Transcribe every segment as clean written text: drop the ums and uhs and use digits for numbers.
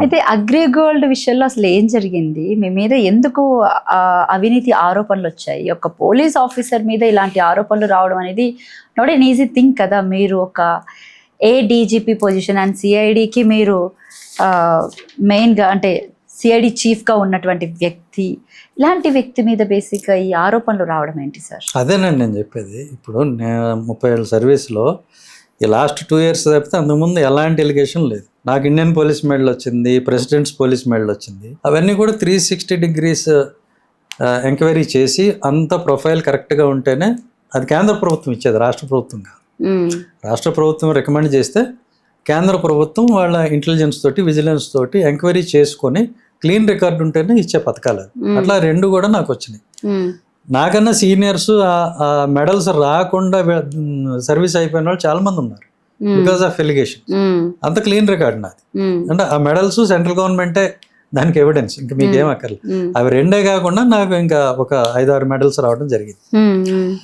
అయితే అగ్రిగోల్డ్ విషయంలో అసలు ఏం జరిగింది? మీ మీద ఎందుకు అవినీతి ఆరోపణలు వచ్చాయి? ఒక పోలీస్ ఆఫీసర్ మీద ఇలాంటి ఆరోపణలు రావడం అనేది నాట్ ఎన్ ఈజీ థింగ్ కదా. మీరు ఒక ఏడీజీపీ పొజిషన్ అండ్ సిఐడికి మీరు మెయిన్గా అంటే సిఐడి చీఫ్గా ఉన్నటువంటి వ్యక్తి, ఇలాంటి వ్యక్తి మీద బేసిక్గా ఈ ఆరోపణలు రావడం ఏంటి సార్? అదేనండి నేను చెప్పేది. ఇప్పుడు నేను 30 ఏళ్ళ సర్వీస్లో ఈ లాస్ట్ 2 years తప్పితే అంతకుముందు ఎలాంటి ఎలిగేషన్ లేదు. నాకు ఇండియన్ పోలీస్ మెడల్ వచ్చింది, ప్రెసిడెంట్స్ పోలీస్ మెడల్ వచ్చింది. అవన్నీ కూడా 360 degrees ఎంక్వైరీ చేసి అంత ప్రొఫైల్ కరెక్ట్గా ఉంటేనే అది కేంద్ర ప్రభుత్వం ఇచ్చేది, రాష్ట్ర ప్రభుత్వం కాదు. రాష్ట్ర ప్రభుత్వం రికమెండ్ చేస్తే కేంద్ర ప్రభుత్వం వాళ్ళ ఇంటెలిజెన్స్ తోటి విజిలెన్స్ తోటి ఎంక్వైరీ చేసుకొని క్లీన్ రికార్డు ఉంటేనే ఇచ్చే పథకాలు. అట్లా 2 కూడా నాకు వచ్చినాయి. నాకన్నా సీనియర్స్ ఆ మెడల్స్ రాకుండా సర్వీస్ అయిపోయిన వాళ్ళు చాలా మంది ఉన్నారు బికాస్ ఆఫ్ ఎలిగేషన్. అంత క్లీన్ రికార్డ్ నాది. అంటే ఆ మెడల్స్ సెంట్రల్ గవర్నమెంటే దానికి ఎవిడెన్స్, ఇంకా మీకేం అక్కర్లేదు. అవి 2 కాకుండా నాకు ఇంకా ఒక 5-6 మెడల్స్ రావడం జరిగింది.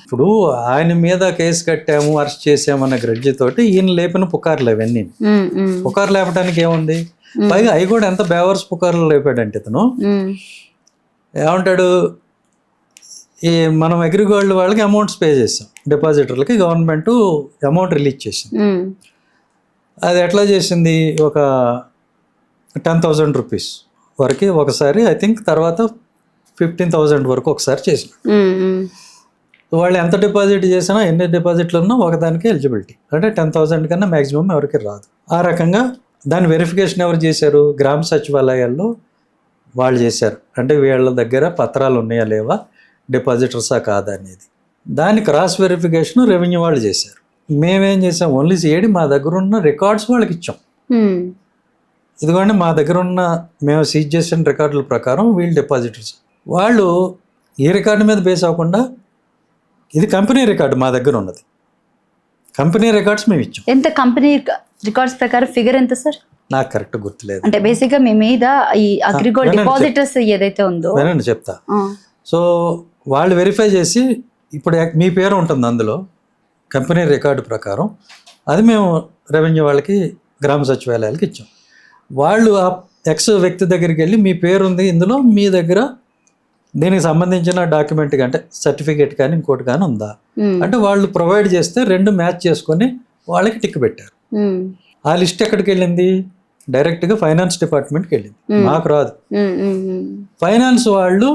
ఇప్పుడు ఆయన మీద కేసు కట్టాము, అరెస్ట్ చేసాము అన్న గ్రడ్జి తోటి ఈయన లేపిన పుకార్లు అవన్నీ. పుకార్లు లేపడానికి ఏముంది? పైగా అవి కూడా ఎంత బేవర్స్ పుకార్లు లేపాడంటే ఇతను ఏమంటాడు, ఈ మనం అగ్రిగోల్డ్ వాళ్ళకి అమౌంట్స్ పే చేసాం, డిపాజిటర్లకి గవర్నమెంట్ అమౌంట్ రిలీజ్ చేసింది. అది ఎట్లా చేసింది? ఒక 10,000 రూపీస్ వరకు ఒకసారి, ఐ థింక్ తర్వాత 15,000 వరకు ఒకసారి చేసిన. వాళ్ళు ఎంత డిపాజిట్ చేసినా, ఎన్ని డిపాజిట్లు ఉన్నా ఒకదానికి ఎలిజిబిలిటీ. అంటే 10,000 కన్నా మ్యాక్సిమం ఎవరికి రాదు. ఆ రకంగా దాని వెరిఫికేషన్ ఎవరు చేశారు? గ్రామ సచివాలయాల్లో వాళ్ళు చేశారు. అంటే వీళ్ళ దగ్గర పత్రాలు ఉన్నాయా లేవా, డిపాజిటర్సా కాదా అనేది. దాని క్రాస్ వెరిఫికేషన్ రెవెన్యూ వాళ్ళు చేశారు. మేమేం చేసాం, ఓన్లీ సిఐడి మా దగ్గర ఉన్న రికార్డ్స్ వాళ్ళకి ఇచ్చాం. ఇదిగోండి మా దగ్గర ఉన్న మేము సీజ్ చేసిన రికార్డుల ప్రకారం వీళ్ళు డిపాజిటర్స్. వాళ్ళు ఈ రికార్డు మీద బేస్ అవ్వకుండా, ఇది కంపెనీ రికార్డు మా దగ్గర ఉన్నది, కంపెనీ రికార్డ్స్ మేము ఇచ్చాం. ఎంత కంపెనీ రికార్డ్స్ ప్రకారం ఫిగర్ ఎంత సార్? నాకు కరెక్ట్ గుర్తులేదు. అంటే బేసిక్గా మీ మీద ఈ అగ్రిగోల్డ్ డిపాజిటర్స్ ఏదైతే ఉందో నేను చెప్తా. సో వాళ్ళు వెరిఫై చేసి, ఇప్పుడు మీ పేరు ఉంటుంది అందులో కంపెనీ రికార్డు ప్రకారం, అది మేము రెవెన్యూ వాళ్ళకి గ్రామ సచివాలయాలకి ఇచ్చాం. వాళ్ళు ఆ ఎక్స్ వ్యక్తి దగ్గరికి వెళ్ళి, మీ పేరు ఉంది ఇందులో, మీ దగ్గర దీనికి సంబంధించిన డాక్యుమెంట్ అంటే సర్టిఫికేట్ కానీ ఇంకోటి కానీ ఉందా అంటే వాళ్ళు ప్రొవైడ్ చేస్తే 2 మ్యాచ్ చేసుకొని వాళ్ళకి టిక్ పెట్టారు. ఆ లిస్ట్ ఎక్కడికి వెళ్ళింది? డైరెక్ట్గా ఫైనాన్స్ డిపార్ట్మెంట్కి వెళ్ళింది, మాకు రాదు. ఫైనాన్స్ వాళ్ళు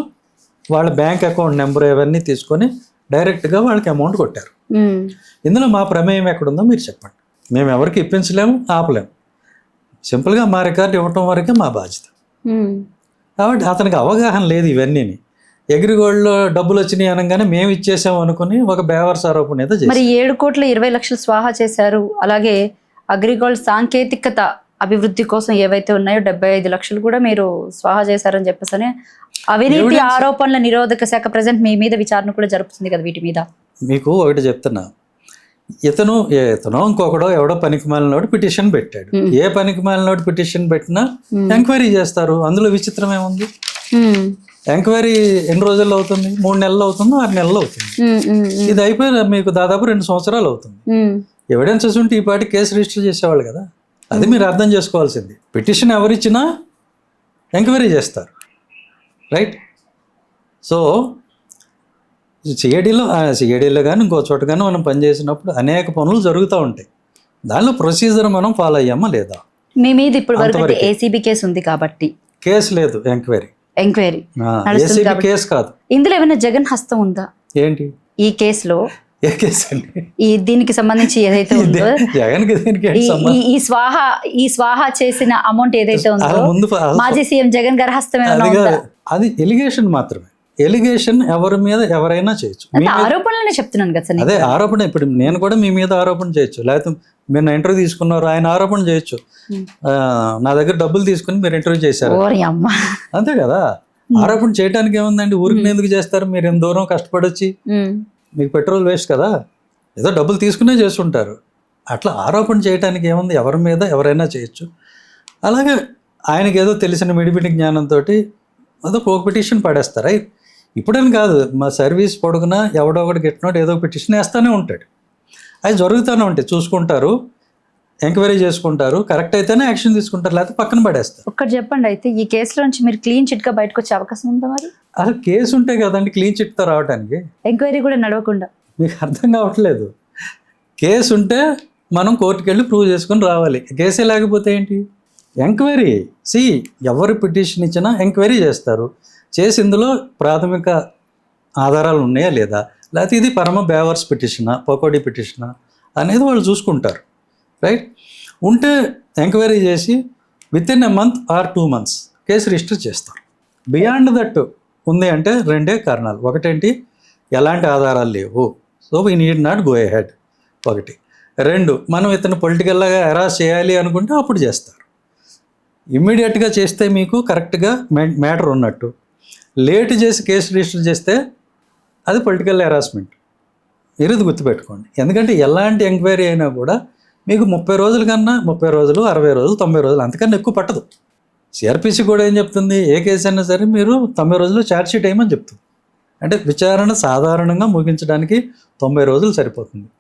వాళ్ళ బ్యాంక్ అకౌంట్ నెంబర్ ఇవన్నీ తీసుకొని డైరెక్ట్గా వాళ్ళకి అమౌంట్ కొట్టారు. ఇందులో మా ప్రమేయం ఎక్కడుందో మీరు చెప్పండి. మేము ఎవరికి ఇప్పించలేము, ఆపలేము. సింపుల్గా మా రికార్డు ఇవ్వటం వరకే మా బాధ్యత. కాబట్టి అతనికి అవగాహన లేదు ఇవన్నీ. అగ్రిగోల్డ్లో డబ్బులు వచ్చినాయి అనగానే మేము ఇచ్చేసాము అనుకుని ఒక బేవర్స్ ఆరోపణ ఏదో చేశారు. మరి 7,20,00,000 స్వాహా చేశారు. అలాగే అగ్రిగోల్డ్ సాంకేతికత అభివృద్ధి కోసం ఏవైతే ఉన్నాయో 75 లక్షలు కూడా మీరు స్వాహా చేశారని చెప్పేసి అవినీతి ఆరోపణల నిరోధక శాఖ ప్రజెంట్ మీ మీద విచారణ కూడా జరుపుతుంది కదా వీటి మీద. మీకు ఒకటి చెప్తున్నా, ఇతను ఇంకొకడో ఎవడో పనికిమాలినోడు పిటిషన్ పెట్టాడు. ఏ పనికిమాలినోడు పిటిషన్ పెట్టినా ఎంక్వైరీ చేస్తారు. అందులో విచిత్రం ఏముంది? ఎంక్వైరీ ఎన్ని రోజుల్లో అవుతుంది? 3 నెలలు అవుతుందో 6 నెలలు అవుతుంది. ఇది అయిపోయి మీకు దాదాపు 2 సంవత్సరాలు అవుతుంది. ఎవిడెన్సెస్ ఉంటే ఈ పాటి కేసు రిజిస్టర్ చేసేవాళ్ళు కదా. అది మీరు అర్థం చేసుకోవాల్సింది. పిటిషన్ ఎవరిచ్చినా ఎంక్వైరీ చేస్తారు, రైట్? సో సిఐడిలో కానీ ఇంకో చోట కానీ మనం పనిచేసినప్పుడు అనేక పనులు జరుగుతూ ఉంటాయి. దానిలో ప్రొసీజర్ మనం ఫాలో అయ్యామా లేదా? మీ మీద ఇప్పుడు వరకు ఏసీబీ కేసు ఉంది కాబట్టి కేసు లేదు, ఎంక్వైరీ ఏసీబీ కేసు కాదు. ఇందులో ఏమైనా జగన్ హస్తం ఉందా? ఏంటి ఈ కేసులో? ఏ కేసు అండి? ఈ దీనికి సంబంధించి ఏదైతే ఉందో, ఈ స్వాహా చేసిన అమౌంట్ ఏదైతే ఉందో మాజీ సీఎం జగన్ గారి హస్తం అది ఎలిగేషన్ మాత్రమే. ఎలిగేషన్ ఎవరి మీద ఎవరైనా చేయొచ్చు. ఆరోపణలనే చెప్తున్నాను కదా సార్. అదే ఆరోపణ. ఇప్పుడు నేను కూడా మీ మీద ఆరోపణ చేయొచ్చు, లేకపోతే మీరు నా ఇంటర్వ్యూ తీసుకున్నారు ఆయన ఆరోపణ చేయొచ్చు. నా దగ్గర డబ్బులు తీసుకుని మీరు ఇంటర్వ్యూ చేశారు, అంతే కదా. ఆరోపణ చేయడానికి ఏముందండి? ఊరికి ఎందుకు చేస్తారు? మీరు ఎంత దూరం కష్టపడొచ్చి, మీకు పెట్రోల్ వేస్ట్ కదా, ఏదో డబ్బులు తీసుకునే చేస్తుంటారు. అట్లా ఆరోపణ చేయడానికి ఏముంది? ఎవరి మీద ఎవరైనా చేయొచ్చు. అలాగే ఆయనకి ఏదో తెలిసిన మిడిమిడి జ్ఞానంతో అదో ఒక పిటిషన్ పడేస్తారా? ఇప్పుడని కాదు, మా సర్వీస్ పొడుగునా ఎవడో ఒకటి గెట్టినోడు ఏదో పిటిషన్ వేస్తూనే ఉంటాడు. అవి జరుగుతూనే ఉంటాయి, చూసుకుంటారు, ఎంక్వైరీ చేసుకుంటారు, కరెక్ట్ అయితేనే యాక్షన్ తీసుకుంటారు, లేకపోతే పక్కన పడేస్తారు. ఒక్కటి చెప్పండి, అయితే ఈ కేసులో నుంచి మీరు క్లీన్ చిట్ గా బయటకు వచ్చే అవకాశం ఉందా మరి? అసలు కేసు ఉంటే కదండి క్లీన్ చిట్తో రావడానికి. ఎంక్వైరీ కూడా నడవకుండా? మీకు అర్థం కావట్లేదు. కేసు ఉంటే మనం కోర్టుకు వెళ్ళి ప్రూవ్ చేసుకొని రావాలి. కేసే లేకపోతే ఏంటి? ఎంక్వైరీ. ఎవరు పిటిషన్ ఇచ్చినా ఎంక్వైరీ చేస్తారు, చేసి ఇందులో ప్రాథమిక ఆధారాలు ఉన్నాయా లేదా, లేకపోతే ఇది పరమ బేవర్స్ పిటిషనా, పకోడీ పిటిషనా అనేది వాళ్ళు చూసుకుంటారు. రైట్? ఉంటే ఎంక్వైరీ చేసి with in a month or 2 months case register చేస్తారు. బియాండ్ దట్ ఉంది అంటే రెండే కారణాలు. ఒకటేంటి, ఎలాంటి ఆధారాలు లేవు, so we need not go ahead. ఒకటి. 2, మనం ఇతను పొలిటికల్గా హెరాస్ చేయాలి అనుకుంటే అప్పుడు చేస్తారు. ఇమ్మీడియట్గా చేస్తే మీకు కరెక్ట్గా మ్యాటర్ ఉన్నట్టు, లేట్ చేసి కేసు రిజిస్టర్ చేస్తే అది పొలిటికల్ హెరాస్మెంట్. ఇది గుర్తుపెట్టుకోండి. ఎందుకంటే ఎలాంటి ఎంక్వైరీ అయినా కూడా మీకు 30 రోజుల కన్నా 30 రోజులు, 60 రోజులు, 90 రోజులు అంతకన్నా ఎక్కువ పట్టదు. సిఆర్పిసి కూడా ఏం చెప్తుంది, ఏ కేసు అయినా సరే మీరు 90 రోజులు ఛార్జ్షీట్ వేయమని చెప్తుంది. అంటే విచారణ సాధారణంగా ముగించడానికి 90 రోజులు సరిపోతుంది.